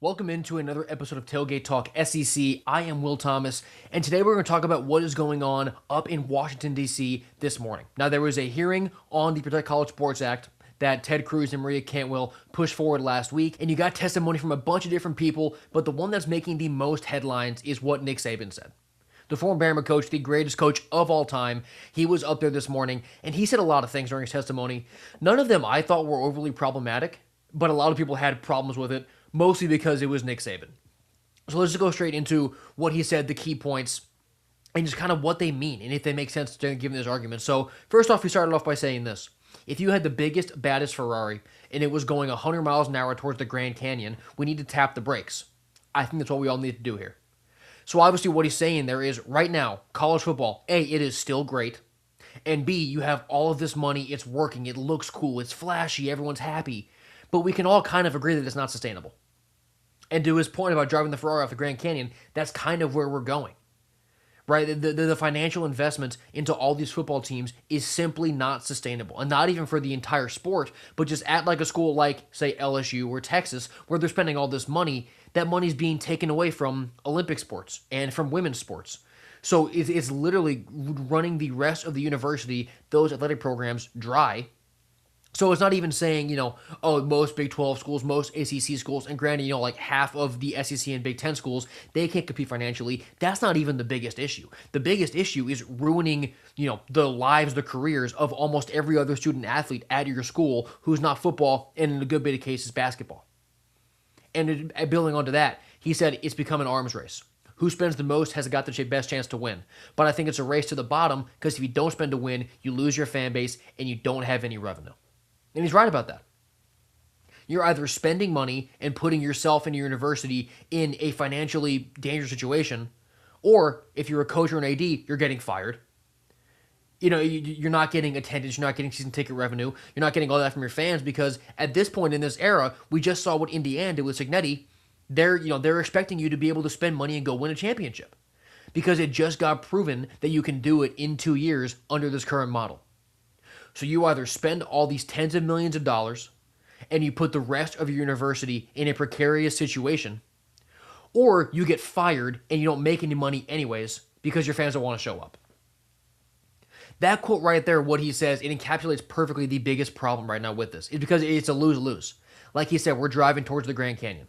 Welcome into another episode of Tailgate Talk SEC. I am Will Thomas, and today we're going to talk about what is going on up in Washington, D.C. this morning. Now, there was a hearing on the Protect College Sports Act that Ted Cruz and Maria Cantwell pushed forward last week, and you got testimony from a bunch of different people, but the one that's making the most headlines is what Nick Saban said. The former Bama coach, the greatest coach of all time, he was up there this morning, and he said a lot of things during his testimony. None of them I thought were overly problematic, but a lot of people had problems with it, mostly because it was Nick Saban. So let's just go straight into what he said, the key points, and just kind of what they mean, and if they make sense given this argument. So first off, we started off by saying this. If you had the biggest, baddest Ferrari, and it was going 100 miles an hour towards the Grand Canyon, we need to tap the brakes. I think that's what we all need to do here. So obviously what he's saying there is, right now, college football, A, it is still great, and B, you have all of this money, it's working, it looks cool, it's flashy, everyone's happy, but we can all kind of agree that it's not sustainable. And to his point about driving the Ferrari off the Grand Canyon, that's kind of where we're going, right? The financial investment into all these football teams is simply not sustainable. And not even for the entire sport, but just at like a school like, say, LSU or Texas, where they're spending all this money, that money's being taken away from Olympic sports and from women's sports. So it's literally running the rest of the university, those athletic programs, dry. So it's not even saying, most Big 12 schools, most ACC schools, and granted, like half of the SEC and Big 10 schools, they can't compete financially. That's not even the biggest issue. The biggest issue is ruining, the lives, the careers of almost every other student athlete at your school who's not football, and in a good bit of cases, basketball. And building onto that, he said it's become an arms race. Who spends the most has got the best chance to win. But I think it's a race to the bottom because if you don't spend to win, you lose your fan base and you don't have any revenue. And he's right about that. You're either spending money and putting yourself and your university in a financially dangerous situation, or if you're a coach or an AD, you're getting fired. You're not getting attendance, you're not getting season ticket revenue, you're not getting all that from your fans because at this point in this era, we just saw what Indiana did with Cignetti. They're expecting you to be able to spend money and go win a championship because it just got proven that you can do it in 2 years under this current model. So you either spend all these tens of millions of dollars and you put the rest of your university in a precarious situation, or you get fired and you don't make any money anyways because your fans don't want to show up. That quote right there, what he says, it encapsulates perfectly the biggest problem right now with this. It's because it's a lose-lose. Like he said, we're driving towards the Grand Canyon.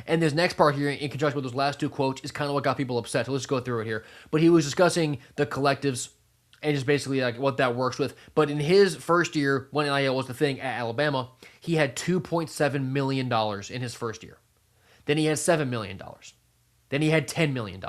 And this next part here, in conjunction with those last two quotes, is kind of what got people upset. So let's go through it here. But he was discussing the collectives and just basically like what that works with. But in his first year, when NIL was the thing at Alabama, he had $2.7 million in his first year. Then he had $7 million. Then he had $10 million.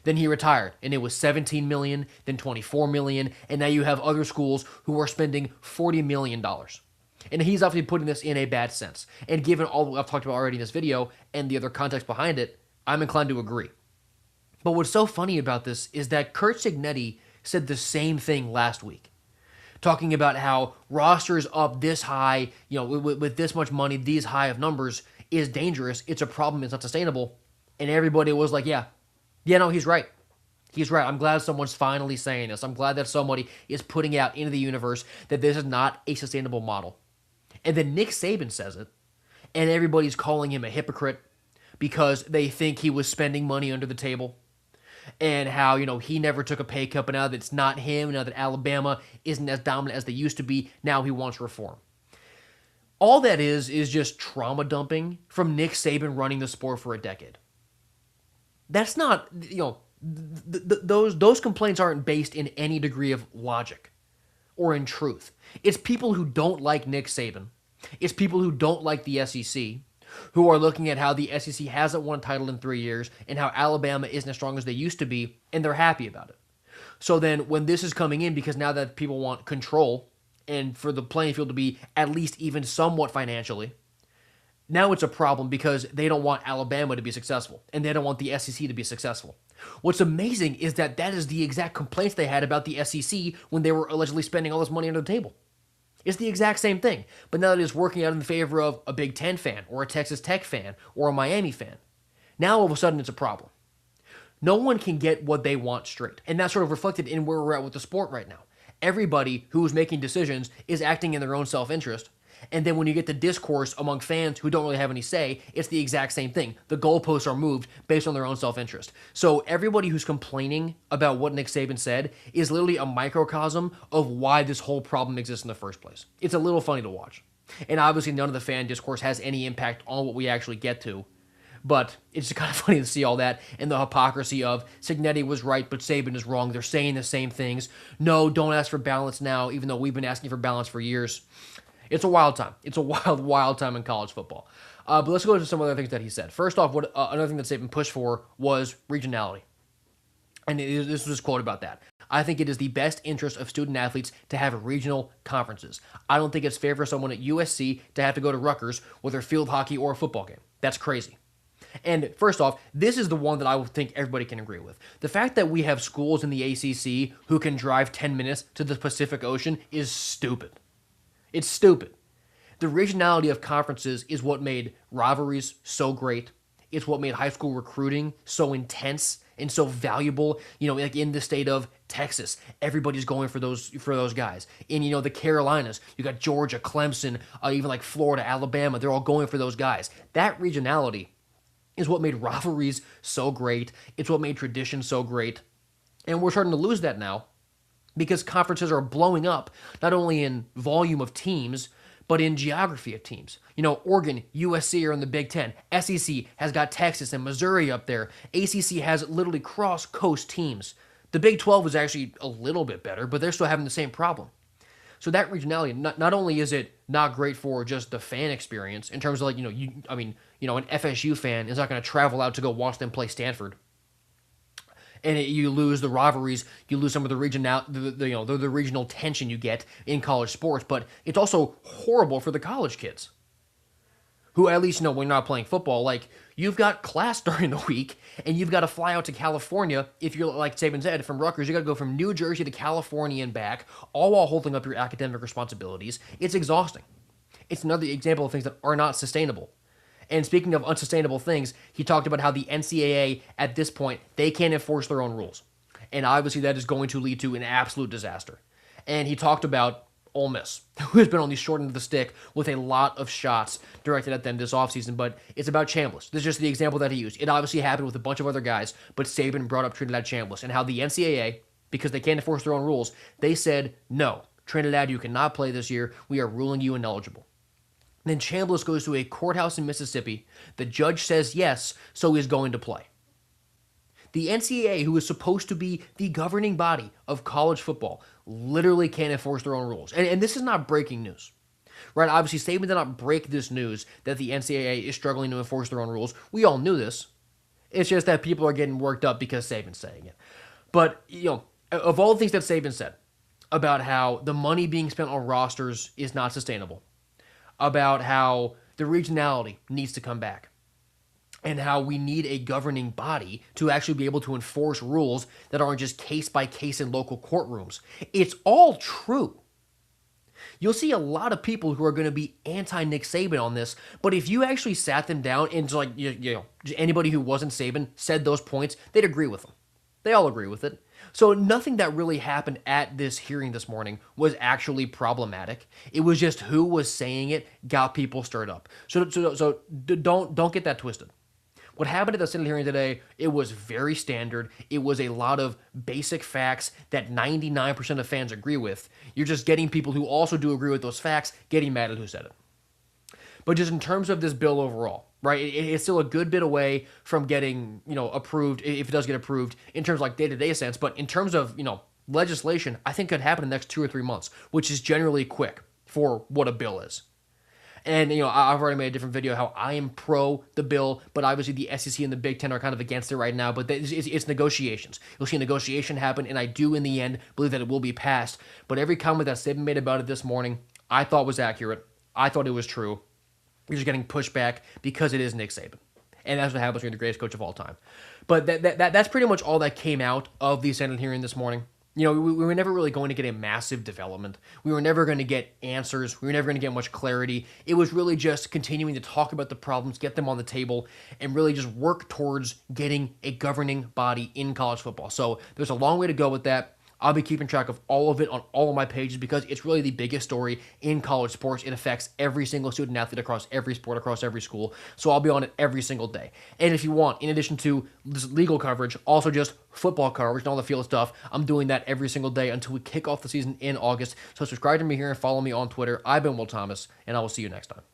Then he retired, and it was $17 million, then $24 million, and now you have other schools who are spending $40 million. And he's obviously putting this in a bad sense. And given all that I've talked about already in this video and the other context behind it, I'm inclined to agree. But what's so funny about this is that Curt Cignetti said the same thing last week, talking about how rosters up this high, with this much money, these high of numbers is dangerous. It's a problem. It's not sustainable. And everybody was like, yeah, no, he's right. He's right. I'm glad someone's finally saying this. I'm glad that somebody is putting out into the universe that this is not a sustainable model. And then Nick Saban says it, and everybody's calling him a hypocrite because they think he was spending money under the table. And how, he never took a pay cut, but now that it's not him, now that Alabama isn't as dominant as they used to be, now he wants reform. All that is just trauma dumping from Nick Saban running the sport for a decade. That's not, those complaints aren't based in any degree of logic or in truth. It's people who don't like Nick Saban. It's people who don't like the SEC. Who are looking at how the SEC hasn't won a title in 3 years and how Alabama isn't as strong as they used to be, and they're happy about it. So then when this is coming in, because now that people want control and for the playing field to be at least even somewhat financially, now it's a problem because they don't want Alabama to be successful and they don't want the SEC to be successful. What's amazing is that is the exact complaints they had about the SEC when they were allegedly spending all this money under the table. It's the exact same thing, but now that it's working out in favor of a Big Ten fan or a Texas Tech fan or a Miami fan, now all of a sudden it's a problem. No one can get what they want straight, and that's sort of reflected in where we're at with the sport right now. Everybody who is making decisions is acting in their own self-interest, And then when you get the discourse among fans who don't really have any say, it's the exact same thing. The goalposts are moved based on their own self-interest. So everybody who's complaining about what Nick Saban said is literally a microcosm of why this whole problem exists in the first place. It's a little funny to watch. And obviously none of the fan discourse has any impact on what we actually get to. But it's just kind of funny to see all that and the hypocrisy of Signetti was right, but Saban is wrong. They're saying the same things. No, don't ask for balance now, even though we've been asking for balance for years. It's a wild time. It's a wild, wild time in college football. But let's go to some other things that he said. First off, another thing that Saban pushed for was regionality. And this was his quote about that. I think it is the best interest of student athletes to have regional conferences. I don't think it's fair for someone at USC to have to go to Rutgers with their field hockey or a football game. That's crazy. And first off, this is the one that I would think everybody can agree with. The fact that we have schools in the ACC who can drive 10 minutes to the Pacific Ocean is stupid. It's stupid. The regionality of conferences is what made rivalries so great. It's what made high school recruiting so intense and so valuable. Like in the state of Texas, everybody's going for those guys. In the Carolinas, you got Georgia, Clemson, even like Florida, Alabama. They're all going for those guys. That regionality is what made rivalries so great. It's what made tradition so great. And we're starting to lose that now because conferences are blowing up, not only in volume of teams, but in geography of teams. Oregon, USC are in the Big Ten. SEC has got Texas and Missouri up there. ACC has literally cross-coast teams. The Big 12 is actually a little bit better, but they're still having the same problem. So that regionality, not only is it not great for just the fan experience in terms of an FSU fan is not going to travel out to go watch them play Stanford, and you lose the rivalries, you lose some of the the regional tension you get in college sports. But it's also horrible for the college kids, who at least when you're not playing football, like you've got class during the week and you've got to fly out to California. If you're like Saban said, from Rutgers, you got to go from New Jersey to California and back, all while holding up your academic responsibilities. It's exhausting. It's another example of things that are not sustainable. And speaking of unsustainable things, he talked about how the NCAA, at this point, they can't enforce their own rules. And obviously that is going to lead to an absolute disaster. And he talked about Ole Miss, who has been on the short end of the stick with a lot of shots directed at them this offseason, but it's about Chambliss. This is just the example that he used. It obviously happened with a bunch of other guys, but Saban brought up Trinidad Chambliss and how the NCAA, because they can't enforce their own rules, they said, no, Trinidad, you cannot play this year. We are ruling you ineligible. Then Chambliss goes to a courthouse in Mississippi. The judge says yes, so he's going to play. The NCAA, who is supposed to be the governing body of college football, literally can't enforce their own rules. And this is not breaking news, right? Obviously, Saban did not break this news that the NCAA is struggling to enforce their own rules. We all knew this. It's just that people are getting worked up because Saban's saying it. But, of all the things that Saban said about how the money being spent on rosters is not sustainable, about how the regionality needs to come back, and how we need a governing body to actually be able to enforce rules that aren't just case by case in local courtrooms. It's all true. You'll see a lot of people who are going to be anti-Nick Saban on this, but if you actually sat them down and anybody who wasn't Saban said those points, they'd agree with them. They all agree with it. So nothing that really happened at this hearing this morning was actually problematic. It was just who was saying it got people stirred up. So don't get that twisted. What happened at the Senate hearing today, it was very standard. It was a lot of basic facts that 99% of fans agree with. You're just getting people who also do agree with those facts getting mad at who said it. But just in terms of this bill overall, right, it's still a good bit away from getting, approved, if it does get approved, in terms of like day-to-day sense. But in terms of, legislation, I think could happen in the next 2 or 3 months, which is generally quick for what a bill is. And, I've already made a different video how I am pro the bill, but obviously the SEC and the Big Ten are kind of against it right now. But it's negotiations. You'll see a negotiation happen, and I do, in the end, believe that it will be passed. But every comment that Saban made about it this morning, I thought was accurate. I thought it was true. You're just getting pushback because it is Nick Saban. And that's what happens when you're the greatest coach of all time. But that's pretty much all that came out of the Senate hearing this morning. We were never really going to get a massive development. We were never going to get answers. We were never going to get much clarity. It was really just continuing to talk about the problems, get them on the table, and really just work towards getting a governing body in college football. So there's a long way to go with that. I'll be keeping track of all of it on all of my pages because it's really the biggest story in college sports. It affects every single student athlete across every sport, across every school. So I'll be on it every single day. And if you want, in addition to this legal coverage, also just football coverage and all the field stuff, I'm doing that every single day until we kick off the season in August. So subscribe to me here and follow me on Twitter. I've been Will Thomas, and I will see you next time.